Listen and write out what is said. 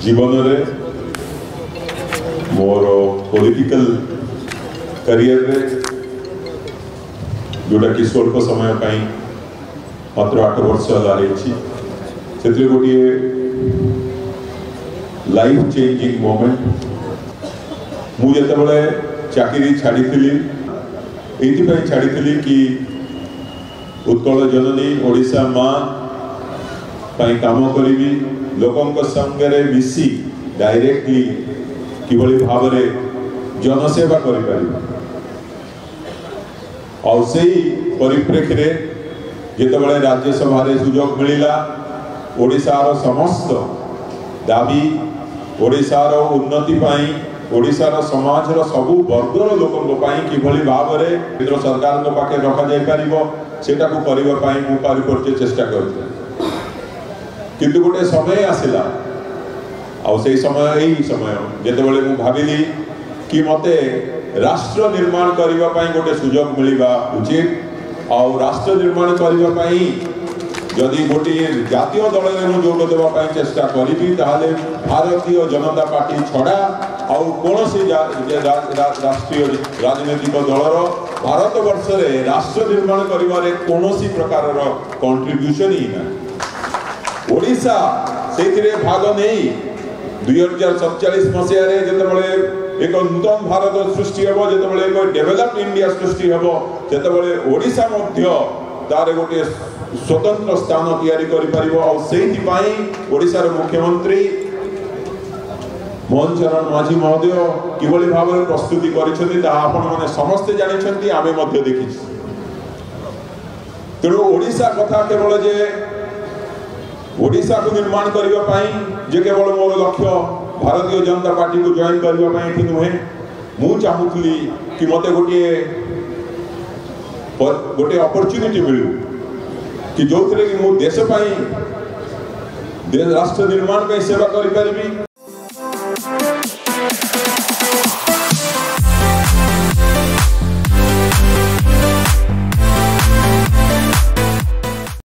जीवन रे मोर political career रे जोटा कि स्वल्प समय मात्र 8 वर्ष से गोटे लाइफ चेंजिंग मोमेंट मुझे चाकरी छाड़ी छाड़ी कि उत्कल जननी ओडिशा माँ काम करी लोकों संगे मिसी डायरेक्टली किभली भाव जनसेवा करें और सही परिप्रेक्षी जितेबाला राज्यसभा सुजोग मिलला ओडिशार समस्त दाबी ओडिशार उन्नति ओडिशार समाजर सबु वर्गर लोकों किभली भाव केंद्र सरकार पाखे रखा जाई परिबो सेटा को करने पारिपर्य चेष्टा करते किंतु गोटे समय आसला आई समय यही समय जितेबाला मु भाविली कि मते राष्ट्र निर्माण करने गोटे सुजोग मिलवा उचित और राष्ट्र निर्माण करने जदि गोटे जातीय दल में जोग देवाई चेष्टा करी भारतीय जनता पार्टी छड़ा आउ कौन राष्ट्रीय राजनैतिक दलर भारत वर्ष रे राष्ट्र निर्माण करिवारे कौनसी प्रकार कंट्रीब्यूशन ही ना ओडिशा से भाग नहीं 2047 मसीह जितेबाला एक नूतन भारत सृष्टि हम जितेबाला एक डेवलप्ड इंडिया सृष्टि हम जितेबाला ओडिशा तार गोटे स्वतंत्र स्थान तैयारी कर ओडिशार मुख्यमंत्री मोहन चरण माझी महोदय किभली भाव प्रस्तुति कर समस्ते जानते आमे देखी तेणु ओडिशा कथा केवल जे ओडिशा को निर्माण करने जे केवल मोर लक्ष्य भारतीय जनता पार्टी को जॉइन करने नुहे मु चाहूली कि मते गोटे अपॉर्चुनिटी मिलू कि जो थे कि मु देश राष्ट्र निर्माण सेवा करी